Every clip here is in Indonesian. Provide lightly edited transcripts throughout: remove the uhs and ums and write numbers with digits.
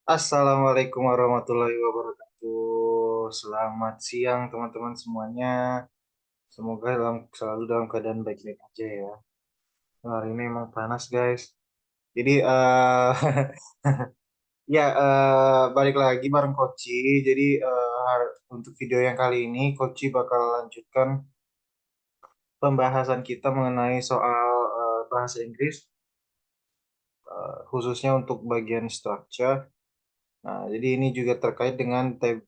Assalamualaikum warahmatullahi wabarakatuh. Selamat siang teman-teman semuanya. Semoga selalu dalam keadaan baik-baik aja ya. Hari ini emang panas guys. Jadi ya balik lagi bareng Koci. Jadi untuk video yang kali ini Koci bakal lanjutkan pembahasan kita mengenai soal bahasa Inggris, khususnya untuk bagian structure. Nah, jadi ini juga terkait dengan tes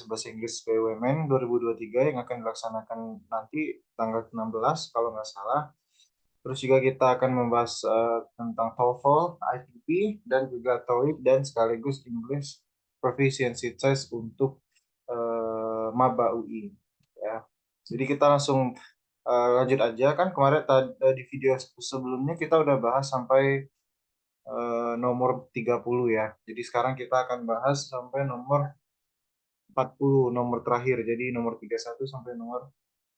bahasa Inggris BUMN 2023 yang akan dilaksanakan nanti tanggal 16 kalau nggak salah. Terus juga kita akan membahas tentang TOEFL, ITP, dan juga TOEIC dan sekaligus English Proficiency Test untuk Maba UI. Ya. Jadi kita langsung lanjut aja kan kemarin di video sebelumnya kita udah bahas sampai nomor 30 ya. Jadi sekarang kita akan bahas sampai nomor 40, nomor terakhir. Jadi nomor 31 sampai nomor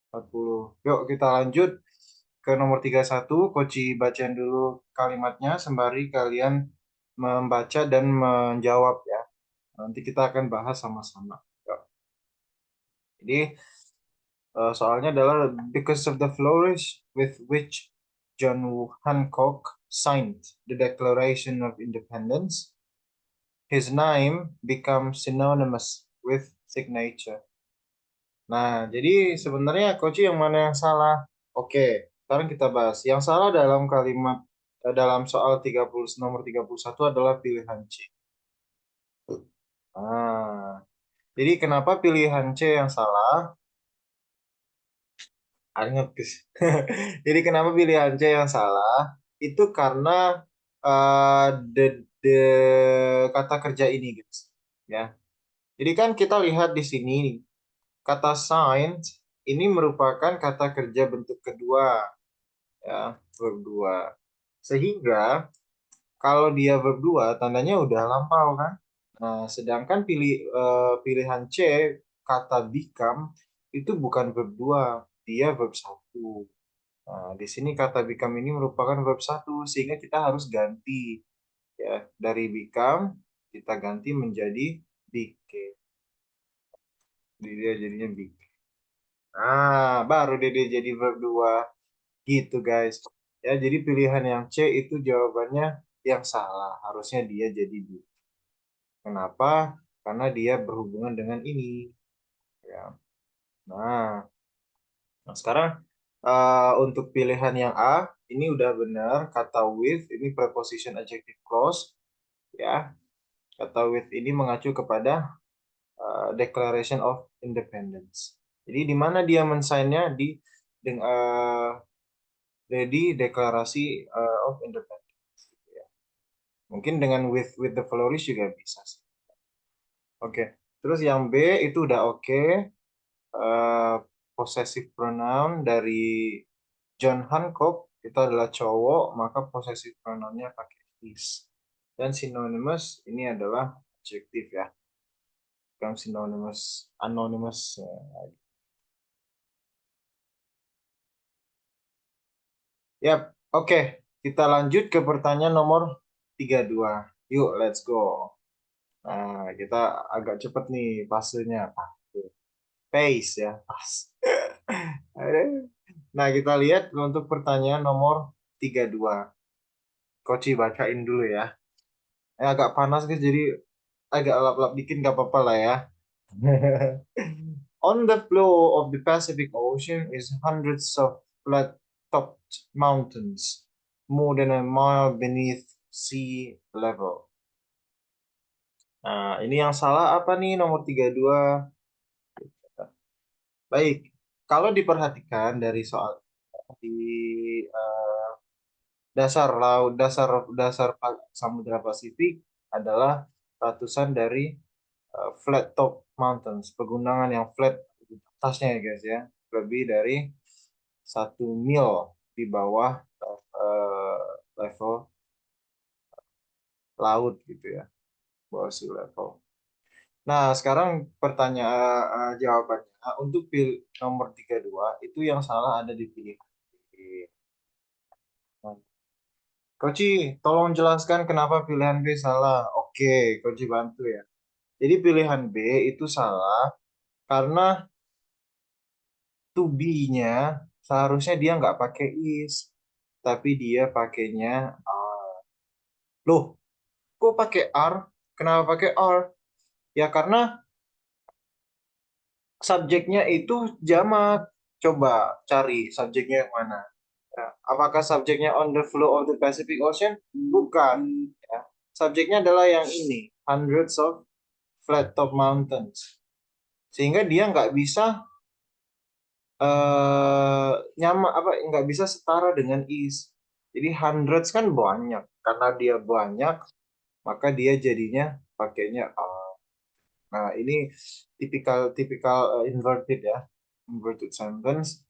40. Yuk kita lanjut ke nomor 31. Koci bacain dulu kalimatnya sembari kalian membaca dan menjawab ya. Nanti kita akan bahas sama-sama. Yuk. Jadi soalnya adalah because of the flourish with which John Hancock signed the Declaration of Independence, his name becomes synonymous with signature. Nah, jadi sebenarnya coach yang mana yang salah? Oke, sekarang kita bahas. Yang salah dalam kalimat dalam soal 30 nomor 31 adalah pilihan C. Nah, jadi kenapa pilihan C yang salah? Ingat, guys. Jadi kenapa pilihan C yang salah? Itu karena uh, the, the kata kerja ini, guys. Ya. Jadi kan kita lihat di sini kata signed ini merupakan kata kerja bentuk kedua, ya, verb 2. Sehingga kalau dia verb 2 tandanya udah lampau kan. Nah, sedangkan pilihan C kata become itu bukan verb 2, dia verb 1. Nah, di sini kata become ini merupakan verb 1 sehingga kita harus ganti ya dari become kita ganti menjadi became. Jadi dia jadinya became. Nah, baru dia jadi verb 2. Gitu guys. Ya, jadi pilihan yang C itu jawabannya yang salah. Harusnya dia jadi B. Kenapa? Karena dia berhubungan dengan ini. Ya. Nah, sekarang untuk pilihan yang A, ini udah benar. Kata with, ini preposition adjective clause. Ya, kata with ini mengacu kepada Declaration of Independence. Jadi di mana dia mensignnya di deklarasi of independence gitu ya. Mungkin dengan with the flourish juga bisa sih. Oke. Terus yang B itu udah oke. Eh, possessive pronoun dari John Hancock itu adalah cowok, maka possessive pronounnya pakai is. Dan synonymous ini adalah adjektif ya. Bukan synonymous, anonymous. Yap, oke. Kita lanjut ke pertanyaan nomor 32. Yuk, let's go. Nah, kita agak cepet nih pasenya. Pace ya, pas. Nah, kita lihat untuk pertanyaan nomor 32. Koci bacain dulu ya. Agak panas guys, jadi agak lap-lap dikit nggak apa-apa lah ya. On the floor of the Pacific Ocean is hundreds of flat-topped mountains, more than a mile beneath sea level. Nah, ini yang salah apa nih nomor 32? Baik, kalau diperhatikan dari soal di eh, dasar laut, dasar Samudra Pasifik adalah ratusan dari flat top mountains, pegunungan yang flat atasnya ya guys ya, lebih dari 1 mil di bawah level laut gitu ya, bawah sea level. Nah, sekarang pertanyaan jawabannya untuk nomor 32 itu yang salah ada di pilihan B. Nah, Koci, tolong jelaskan kenapa pilihan B salah. Oke, kunci bantu ya. Jadi pilihan B itu salah karena to be-nya seharusnya dia nggak pakai is, tapi dia pakainya are. Loh, kok pakai are? Kenapa pakai are? Ya karena subjeknya itu jamak. Coba cari subjeknya yang mana. Ya, apakah subjeknya on the floor of the Pacific Ocean? Bukan. Ya. Subjeknya adalah yang ini, hundreds of flat top mountains. Sehingga dia nggak bisa nyama apa nggak bisa setara dengan is. Jadi hundreds kan banyak. Karena dia banyak, maka dia jadinya pakainya nah, ini tipikal tipikal inverted ya. Inverted sentence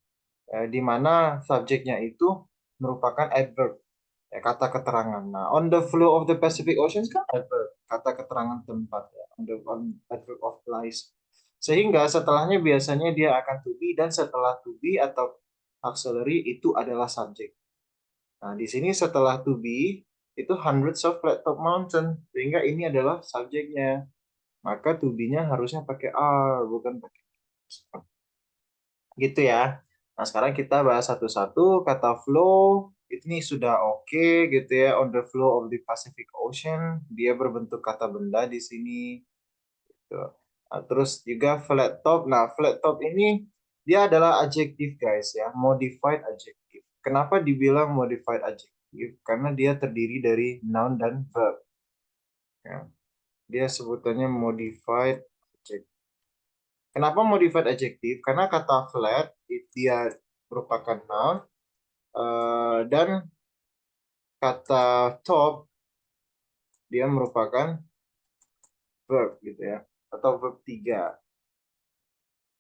di mana subjeknya itu merupakan adverb, ya, kata keterangan. Nah, on the floor of the Pacific Ocean kan adverb, kata keterangan tempat ya, on adverb of place. Sehingga setelahnya biasanya dia akan to be dan setelah to be atau auxiliary itu adalah subjek. Nah, di sini setelah to be itu hundreds of flat top mountain, sehingga ini adalah subjeknya. Maka to be-nya harusnya pakai are, bukan pakai gitu ya. Nah, sekarang kita bahas satu-satu. Kata flow, ini sudah oke gitu ya. On the flow of the Pacific Ocean, dia berbentuk kata benda di sini. Gitu. Nah, terus juga flat top. Nah, flat top ini dia adalah adjektif guys ya, modified adjective. Kenapa dibilang modified adjective? Karena dia terdiri dari noun dan verb. Ya. Dia sebutannya modified adjective. Kenapa modified adjective? Karena kata flat dia merupakan noun dan kata top dia merupakan verb gitu ya, atau verb tiga.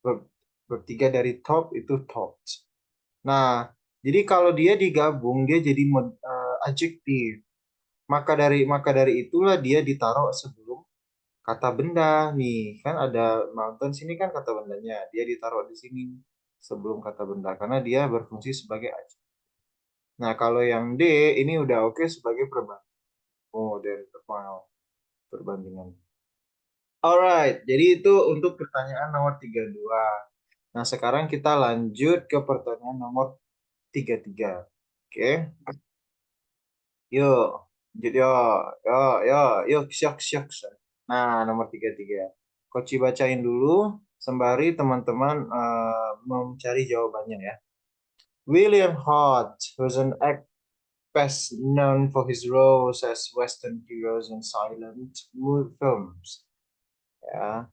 Verb, verb tiga dari top itu topped. Nah, jadi kalau dia digabung dia jadi adjektif. Maka dari itulah dia ditaruh sebelum kata benda nih. Kan ada mountain sini kan kata bendanya. Dia ditaruh di sini sebelum kata benda karena dia berfungsi sebagai adjektif. Nah, kalau yang D ini udah oke sebagai perbandingan. Oh, dan perbandingan. Alright, jadi itu untuk pertanyaan nomor 32. Nah, sekarang kita lanjut ke pertanyaan nomor 33. Oke, yuk. Lanjut yuk, syok, syok. Nah, nomor 33. Koci bacain dulu, sembari teman-teman mencari jawabannya ya. William Hart was an actor best known for his roles as Western heroes in silent films. Ya,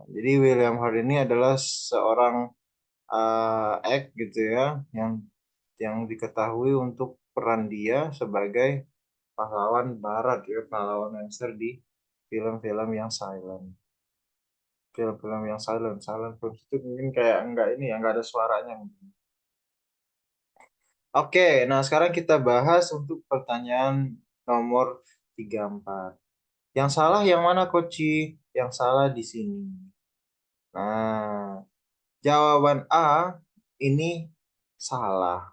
jadi William Hart ini adalah seorang gitu ya, yang diketahui untuk peran dia sebagai pahlawan Barat ya, pahlawan Western di film-film yang silent. Film-film yang silent film itu mungkin kayak enggak ini ya, enggak ada suaranya. Oke, nah sekarang kita bahas untuk pertanyaan nomor 34. Yang salah yang mana, Koci? Yang salah di sini. Nah, jawaban A ini salah.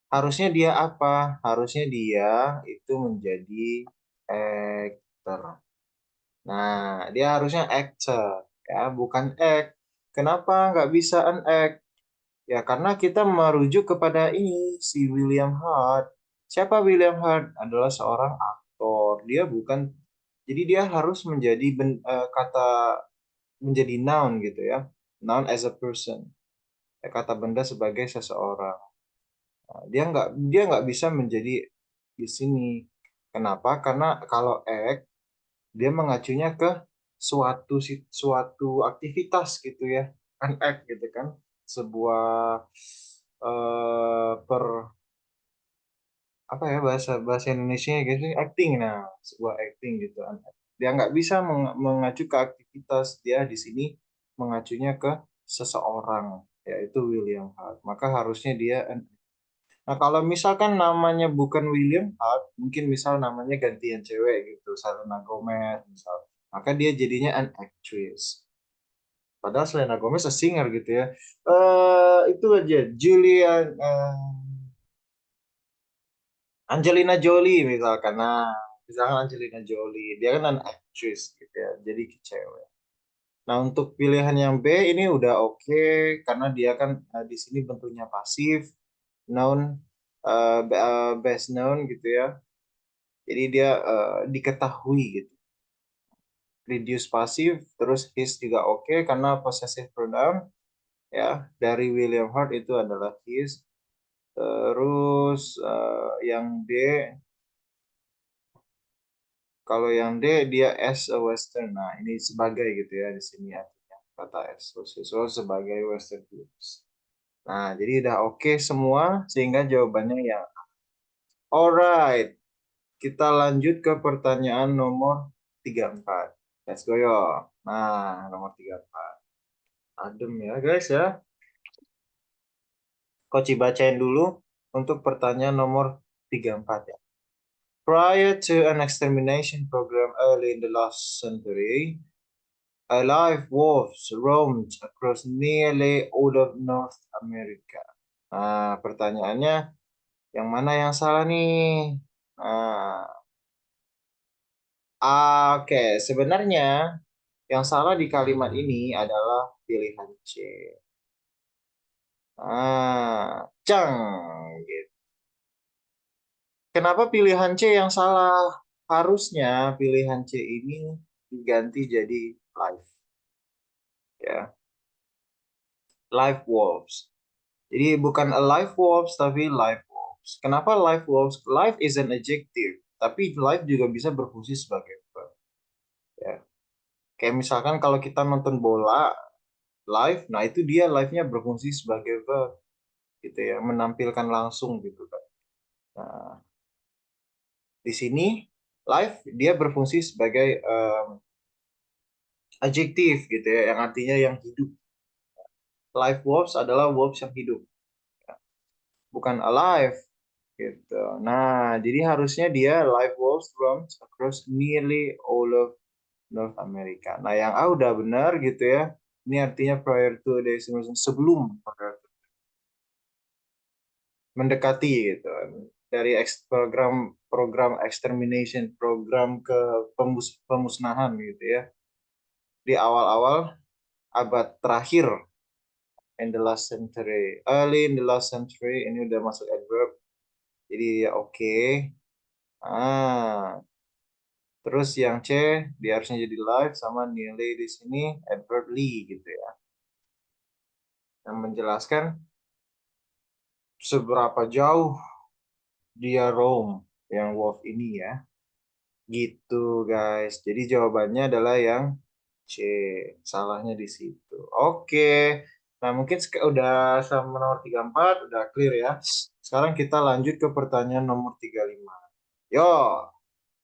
Harusnya dia apa? Harusnya dia itu menjadi actor. Nah, dia harusnya actor, ya, bukan act. Kenapa nggak bisa an act? Ya, karena kita merujuk kepada ini, si William Hurt. Siapa William Hurt? Adalah seorang aktor. Dia bukan, jadi dia harus menjadi kata menjadi noun gitu ya. Noun as a person. Ya, kata benda sebagai seseorang. Nah, dia nggak bisa menjadi di sini. Kenapa? Karena kalau act dia mengacunya ke suatu aktivitas gitu ya. An act gitu kan. Sebuah per apa ya bahasa bahasa Indonesia gitu acting, nah sebuah acting gitu kan. Dia nggak bisa mengacu ke aktivitas, dia di sini mengacunya ke seseorang, yaitu William Hart, maka harusnya dia nah kalau misalkan namanya bukan William Hart, mungkin misal namanya gantian cewek gitu, Selena Gomez misal, maka dia jadinya an actress, padahal Selena Gomez a singer gitu ya. Itu aja Julian Angelina Jolie misalkan. Nah, Misalkan Angelina Jolie, dia kan actress gitu ya, jadi cewek. Nah, untuk pilihan yang B ini udah oke karena dia kan di sini bentuknya pasif, noun, best known gitu ya. Jadi dia diketahui gitu. Reduce pasif, terus his juga oke karena possessive pronoun ya. Dari William Hart itu adalah his. Terus yang D, kalau yang D dia as a western. Nah, ini sebagai gitu ya di sini artinya kata as so sebagai western blues. Nah, jadi udah oke semua sehingga jawabannya yang alright. Kita lanjut ke pertanyaan nomor 34. Let's go yo. Nah, nomor 34. Adem ya guys ya. Koci bacain dulu untuk pertanyaan nomor 34 ya. Prior to an extermination program early in the last century, alive wolves roamed across nearly all of North America. Nah, pertanyaannya, yang mana yang salah nih? Nah, oke, sebenarnya yang salah di kalimat ini adalah pilihan C. Cang. Gitu. Kenapa pilihan C yang salah? Harusnya pilihan C ini diganti jadi live. Ya, live wolves. Jadi bukan alive wolves tapi live wolves. Kenapa live wolves? Live is an adjective, tapi live juga bisa berfungsi sebagai verb. Ya. Kayak misalkan kalau kita nonton bola live, nah itu dia live-nya berfungsi sebagai verb gitu ya, menampilkan langsung gitu kan. Nah, di sini live dia berfungsi sebagai adjektif gitu ya, yang artinya yang hidup. Live wolves adalah wolves yang hidup, bukan alive gitu. Nah, jadi harusnya dia live wolves roams across nearly all of North America. Nah, yang A udah benar gitu ya. Ini artinya prior to the extermination, sebelum mendekati gitu. Dari program program extermination, program ke pemusnahan gitu ya. Di awal-awal abad terakhir in the last century, early in the last century, ini udah masuk adverb. Jadi ya oke. Ah, terus yang C dia harusnya jadi live sama nearly di sini adverb ly gitu ya. Yang menjelaskan seberapa jauh dia roam yang wolf ini ya. Gitu guys. Jadi jawabannya adalah yang C. Salahnya di situ. Oke. Nah, mungkin udah sama nomor 34 udah clear ya. Sekarang kita lanjut ke pertanyaan nomor 35. Yo,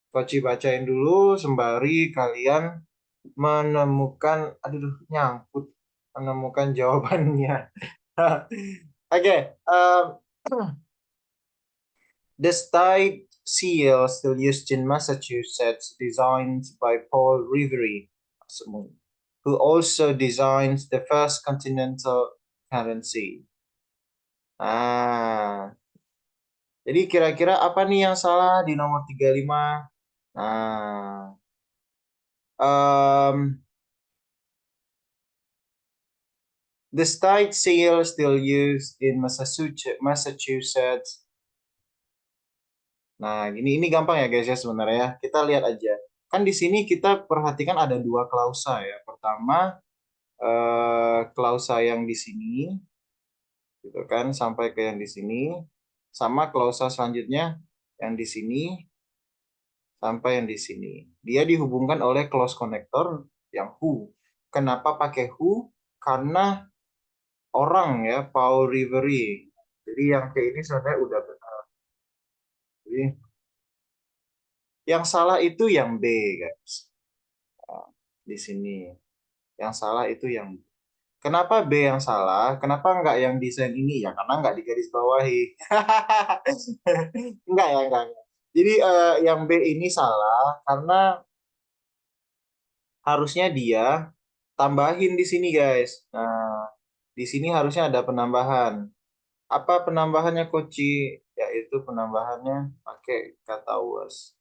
Koci bacain dulu sembari kalian menemukan, aduh, nyangkut, menemukan jawabannya. Oke, the Stide seal still used in Massachusetts, designed by Paul Revere, who also designed the first continental currency. Ah, jadi kira-kira apa nih yang salah di nomor 35? Nah, um, the Stide seal still used in Massachusetts. Nah, ini gampang ya guys ya sebenarnya. Kita lihat aja. Kan di sini kita perhatikan ada dua klausa ya. Pertama, klausa yang di sini, gitu kan, sampai ke yang di sini. Sama klausa selanjutnya yang di sini sampai yang di sini. Dia dihubungkan oleh close connector yang who. Kenapa pakai who? Karena orang ya, Paul Revere. Jadi yang kayak ini sebenarnya udah benar. Jadi yang salah itu yang B, guys. Nah, di sini. Yang salah itu yang B. Kenapa B yang salah? Kenapa nggak yang desain ini? Ya karena nggak digarisbawahi. Enggak ya, enggak. Jadi yang B ini salah karena harusnya dia tambahin di sini, guys. Nah, di sini harusnya ada penambahan. Apa penambahannya, Koci? Yaitu penambahannya pakai kata was.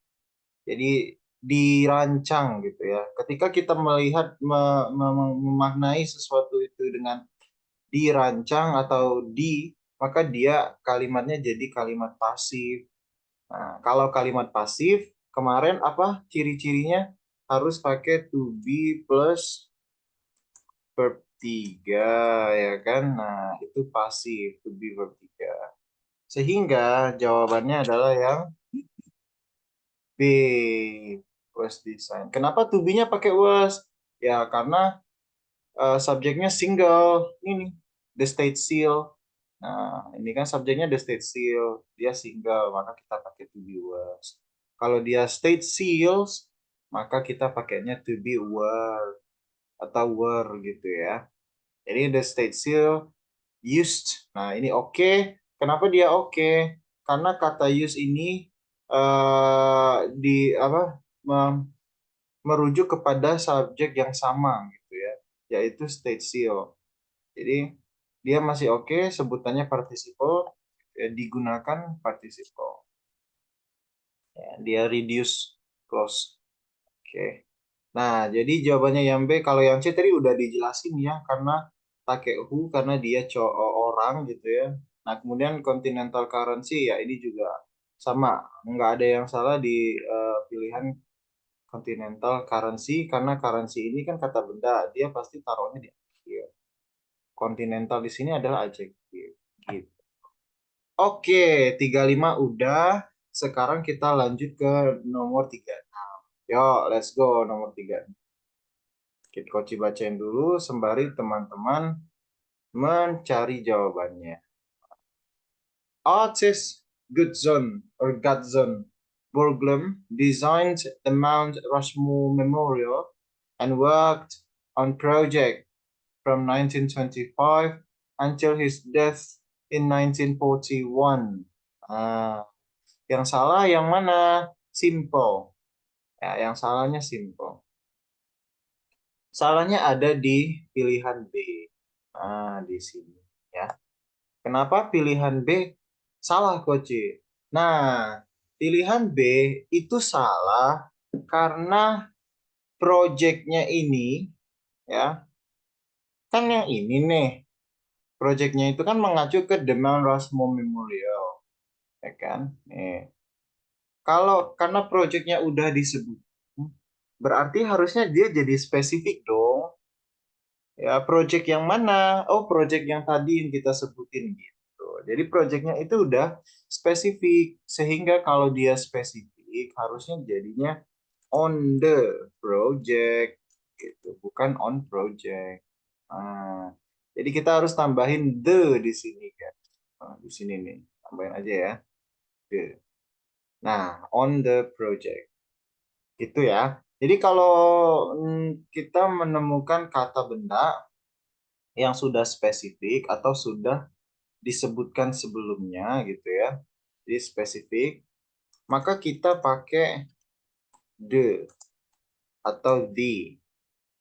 Jadi dirancang gitu ya. Ketika kita melihat memaknai sesuatu itu dengan dirancang atau maka dia kalimatnya jadi kalimat pasif. Nah, kalau kalimat pasif kemarin apa ciri-cirinya? Harus pakai to be plus verb 3 ya kan. Nah, itu pasif to be verb 3. Sehingga jawabannya adalah yang B, was design. Kenapa to be-nya pakai was? Ya, karena subjeknya single. Ini, the state seal. Nah, ini kan subjeknya the state seal. Dia single, maka kita pakai to be was. Kalau dia state seals, maka kita pakainya to be were atau were gitu ya. Jadi the state seal used. Nah, ini oke. Kenapa dia oke? Karena kata use ini di apa merujuk kepada subjek yang sama gitu ya, yaitu state seal. Jadi dia masih oke, sebutannya participle, ya, digunakan participle. Ya, dia reduce clause. Oke. Nah, jadi jawabannya yang B. Kalau yang C tadi udah dijelasin ya, karena pakai who, karena dia orang gitu ya. Nah, kemudian continental currency ya ini juga sama. Nggak ada yang salah di pilihan continental currency, karena currency ini kan kata benda, dia pasti taruhnya di akhir. Continental di sini adalah adjektif. Gitu. Oke, 35 udah. Sekarang kita lanjut ke nomor 3. Yuk, let's go nomor 3. Kita Koci bacain dulu sembari teman-teman mencari jawabannya. Artist Gutzon Borglum designed the Mount Rushmore Memorial and worked on project from 1925 until his death in 1941. Yang salah yang mana? Simple. Ya, yang salahnya simple. Salahnya ada di pilihan B. Nah, di sini ya. Kenapa pilihan B salah, Coach? Nah, pilihan B itu salah karena proyeknya ini ya, kan yang ini nih. Proyeknya itu kan mengacu ke The Mount Rushmore Memorial, ya kan? Nih. Kalau karena proyeknya udah disebut, berarti harusnya dia jadi spesifik dong. Ya, project yang mana? Oh, project yang tadi yang kita sebutin gitu. Jadi projectnya itu udah spesifik, sehingga kalau dia spesifik harusnya jadinya on the project gitu, bukan on project. Nah, jadi kita harus tambahin the di sini kan. Nah, di sini nih, tambahin aja ya. The. Nah, on the project. Gitu ya. Jadi kalau kita menemukan kata benda yang sudah spesifik atau sudah disebutkan sebelumnya gitu ya, jadi spesifik, maka kita pakai the atau the.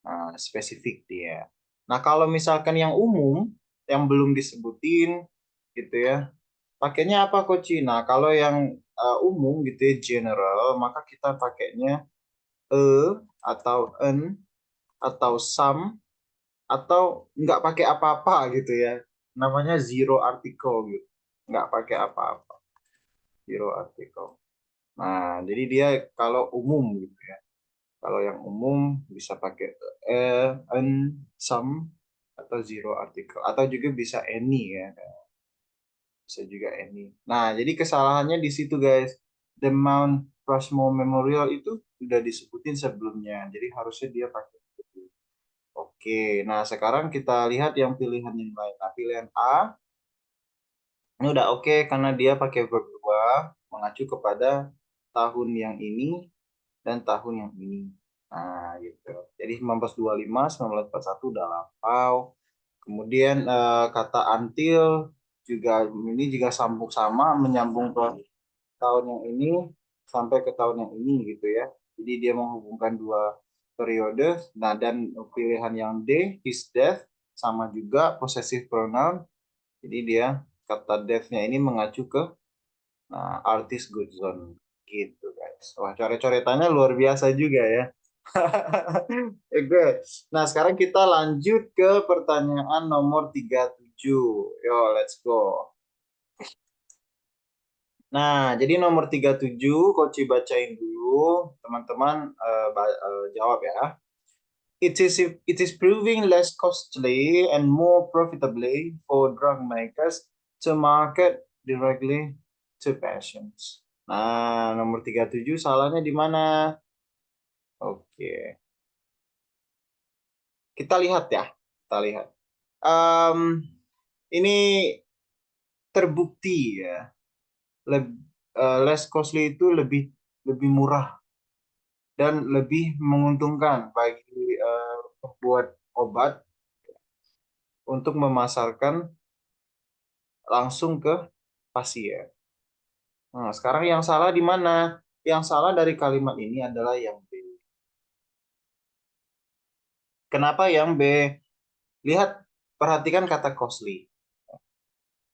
Nah, spesifik dia. Nah, kalau misalkan yang umum yang belum disebutin gitu ya, pakainya apa, Coach? Nah, kalau yang umum gitu ya, general, maka kita pakainya atau an atau some atau nggak pakai apa-apa gitu ya, namanya zero article gitu, nggak pakai apa-apa, zero article. Nah, jadi dia kalau umum gitu ya, kalau yang umum bisa pakai an, some atau zero article, atau juga bisa any ya, bisa juga any. Nah, jadi kesalahannya di situ guys, the Mount Rushmore Memorial itu sudah disebutin sebelumnya, jadi harusnya dia pakai itu. Oke, nah sekarang kita lihat yang pilihan yang lain. Nah, pilihan A ini udah oke karena dia pakai verb 2 mengacu kepada tahun yang ini dan tahun yang ini. Nah, gitu. Jadi 1925, 1941 udah lampau. Kemudian kata until juga ini juga sambung sama menyambung ke tahun yang ini sampai ke tahun yang ini gitu ya. Jadi dia menghubungkan dua periode. Nah, dan pilihan yang D, his death, sama juga possessive pronoun. Jadi dia kata death-nya ini mengacu ke artis Goodson. Gitu guys. Wah, coret-coretannya luar biasa juga ya. Oke. Nah, sekarang kita lanjut ke pertanyaan nomor 37. Yo, let's go. Nah, jadi nomor 37, Koci bacain dulu. Teman-teman jawab ya. It is proving less costly and more profitably for drug makers to market directly to patients. Nah, nomor 37 salahnya di mana? Oke. Kita lihat ya. Kita lihat. Em, ini terbukti ya. Less costly itu lebih lebih murah dan lebih menguntungkan bagi pembuat obat untuk memasarkan langsung ke pasien. Nah, sekarang yang salah di mana? Yang salah dari kalimat ini adalah yang B. Kenapa yang B? Lihat, perhatikan kata costly.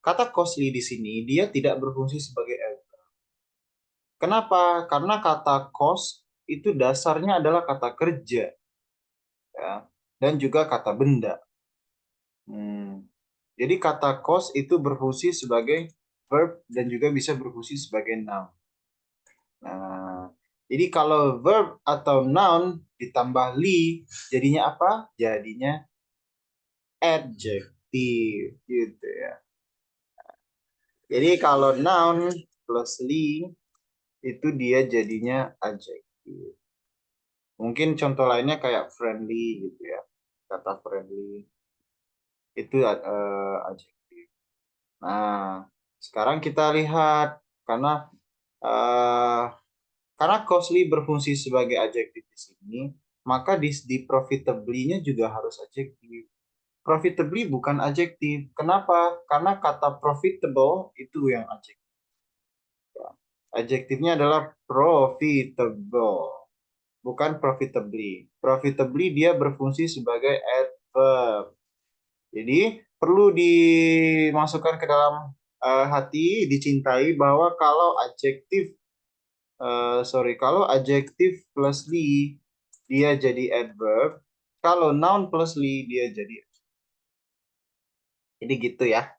Kata costly di sini dia tidak berfungsi sebagai adverb. Kenapa? Karena kata cost itu dasarnya adalah kata kerja, ya, dan juga kata benda. Jadi kata cost itu berfungsi sebagai verb dan juga bisa berfungsi sebagai noun. Nah, jadi kalau verb atau noun ditambah li, jadinya apa? Jadinya adjective gitu ya. Jadi kalau noun plus li itu dia jadinya adjective. Mungkin contoh lainnya kayak friendly gitu ya. Kata friendly itu adjective. Nah, sekarang kita lihat karena uh, karena costly berfungsi sebagai adjektif di sini, maka di profitably-nya juga harus adjektif. Profitably bukan adjektif. Kenapa? Karena kata profitable itu yang adjektif. Adjektifnya adalah profitable, bukan profitably. Profitably dia berfungsi sebagai adverb. Jadi perlu dimasukkan ke dalam hati, dicintai bahwa kalau adjektif kalau adjektif plus li dia jadi adverb, kalau noun plus li dia jadi gitu ya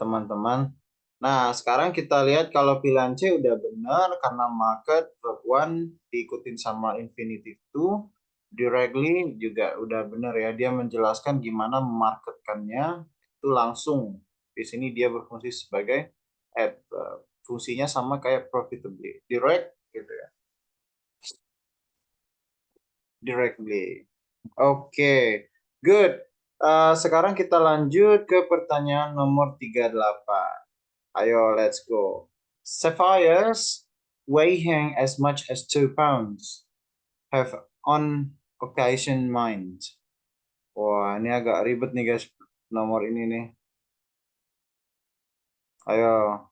teman-teman. Nah, sekarang kita lihat kalau pilihan C udah benar karena market verb one diikutin sama infinitive to, directly juga udah benar ya. Dia menjelaskan gimana memarketkannya itu langsung. Di sini dia berfungsi sebagai adverb. Fungsinya sama kayak profitably, direct gitu ya. Directly. Oke, good. Sekarang kita lanjut ke pertanyaan nomor 38. Ayo, let's go. Sapphires weighing as much as 2 pounds have on occasion mined. Wah, ini agak ribet nih guys, nomor ini nih. Ayo,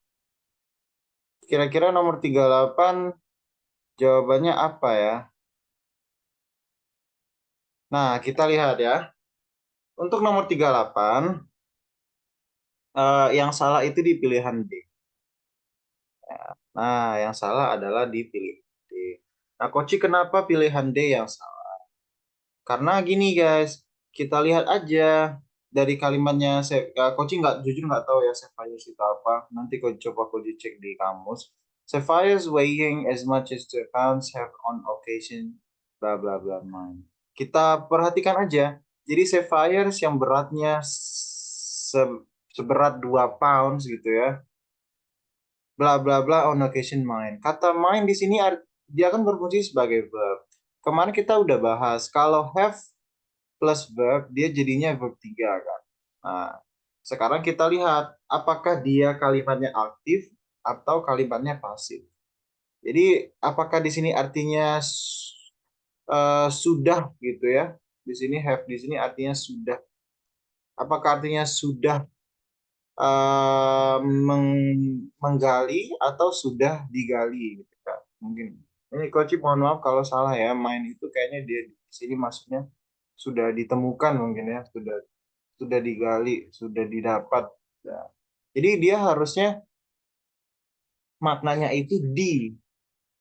kira-kira nomor 38 jawabannya apa ya? Nah, kita lihat ya. Untuk nomor 38, yang salah itu di pilihan D. Nah, yang salah adalah di pilihan D. Nah, Koci kenapa pilihan D yang salah? Karena gini guys, kita lihat aja dari kalimatnya. Koci nggak jujur nggak tahu ya Sapphires itu apa. Nanti coba Koci cek di kamus. Sapphires weighing as much as 2 pounds have on occasion bla bla bla mine. Kita perhatikan aja. Jadi sapphires yang beratnya seberat 2 pounds gitu ya, bla bla bla on occasion main. Kata main di sini dia kan berfungsi sebagai verb. Kemarin kita udah bahas kalau have plus verb dia jadinya verb 3 kan. Nah, sekarang kita lihat apakah dia kalimatnya aktif atau kalimatnya pasif. Jadi apakah di sini artinya sudah gitu ya. Di sini have di sini artinya sudah. Apakah artinya sudah menggali atau sudah digali gitu kan, mungkin ini coach mohon maaf kalau salah ya, main itu kayaknya dia di sini maksudnya sudah ditemukan mungkin ya, sudah digali, sudah didapat ya. Jadi dia harusnya maknanya itu di.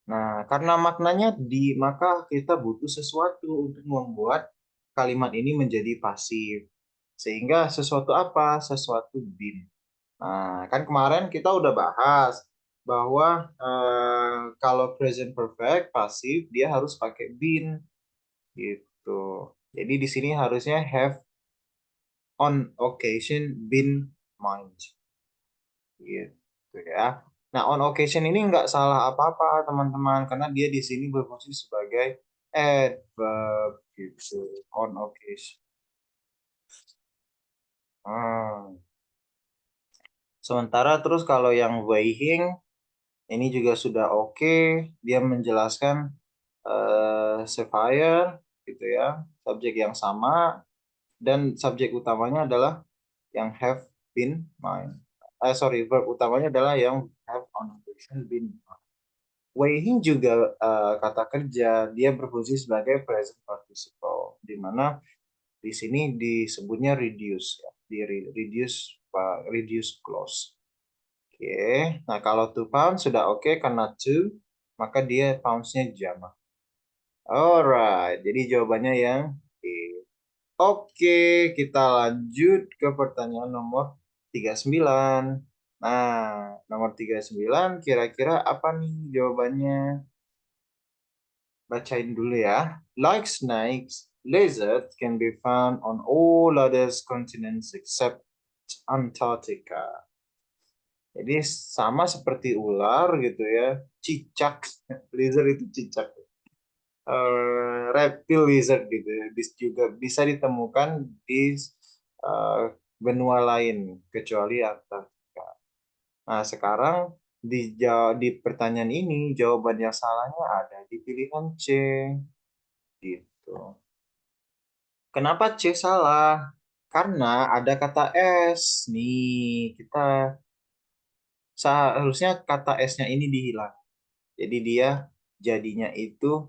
Nah, karena maknanya di, maka kita butuh sesuatu untuk membuat kalimat ini menjadi pasif. Sehingga sesuatu apa? Sesuatu been. Nah, kan kemarin kita udah bahas bahwa kalau present perfect pasif dia harus pakai been gitu. Jadi di sini harusnya have on occasion been mind gitu ya. Nah, on occasion ini nggak salah apa-apa teman-teman karena dia di sini berfungsi sebagai adverb gitu. On occasion. Hmm. Sementara terus kalau yang weighing ini juga sudah oke. Dia menjelaskan Sapphire gitu ya, subjek yang sama dan subjek utamanya adalah yang have been mine. Sorry, verb utamanya adalah yang have on occasion been mine. Weighing juga kata kerja, dia berfungsi sebagai present participle, di mana di sini disebutnya reduce, ya, di reduce clause. Oke, nah kalau to pound sudah oke karena to, maka dia pounds-nya jamak. Alright, jadi jawabannya yang D. Oke, kita lanjut ke pertanyaan nomor 39. Nah, nomor 39 kira-kira apa nih jawabannya? Bacain dulu ya. Like snakes, lizards can be found on all other continents except Antarctica. Jadi sama seperti ular gitu ya, cicak, lizard itu cicak. Reptil lizard gitu ya. Juga bisa ditemukan di benua lain kecuali Antartika. Nah, sekarang di pertanyaan ini jawaban yang salahnya ada di pilihan C gitu. Kenapa C salah? Karena ada kata S. Nih, kita seharusnya kata S-nya ini dihilang. Jadi dia jadinya itu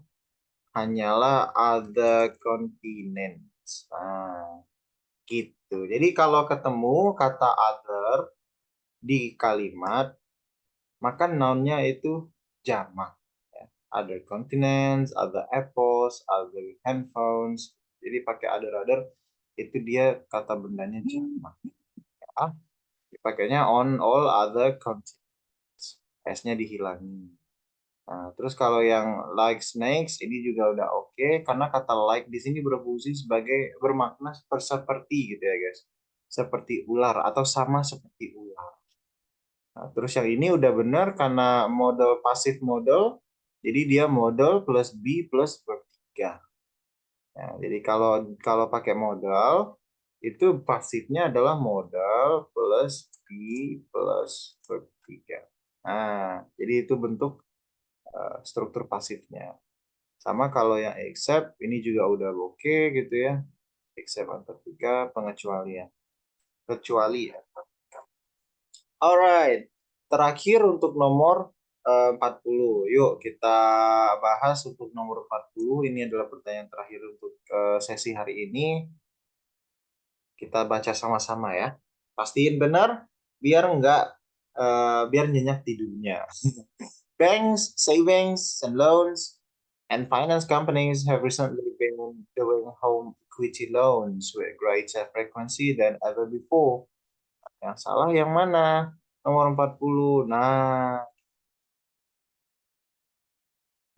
hanyalah other continents. Nah, gitu. Jadi kalau ketemu kata other di kalimat, maka noun-nya itu jamak. Ya. Other continents, other apples, other handphones. Jadi pakai other itu dia kata bendanya jamak. Ya. Dipakainya on all other continents. S-nya dihilangin. Nah, terus kalau yang like snakes ini juga udah oke karena kata like di sini berfungsi sebagai bermakna seperti gitu ya guys. Seperti ular atau sama seperti ular. Nah, terus yang ini udah benar karena model pasif model. Jadi dia model plus be plus verb 3. Nah, jadi kalau kalau pakai modal itu pasifnya adalah modal plus be plus verb 3. Nah, jadi itu bentuk struktur pasifnya. Sama kalau yang except ini juga udah oke gitu ya. Except Antartika pengecualian. Kecuali ya. Alright. Terakhir untuk nomor 40. Yuk kita bahas untuk nomor 40. Ini adalah pertanyaan terakhir untuk sesi hari ini. Kita baca sama-sama ya. Pastiin benar biar enggak biar nyenyak tidurnya. Banks, savings, and loans and finance companies have recently been doing home equity loans with greater frequency than ever before. Yang salah yang mana? Nomor 40. Nah,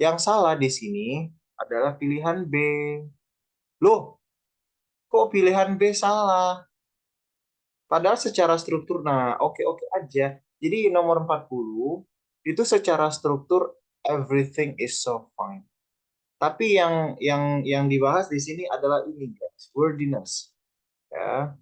yang salah di sini adalah pilihan B. Loh, kok pilihan B salah? Padahal secara struktur, nah oke-oke aja. Jadi nomor 40 itu secara struktur everything is so fine. Tapi yang dibahas di sini adalah ini guys, wordiness. Ya.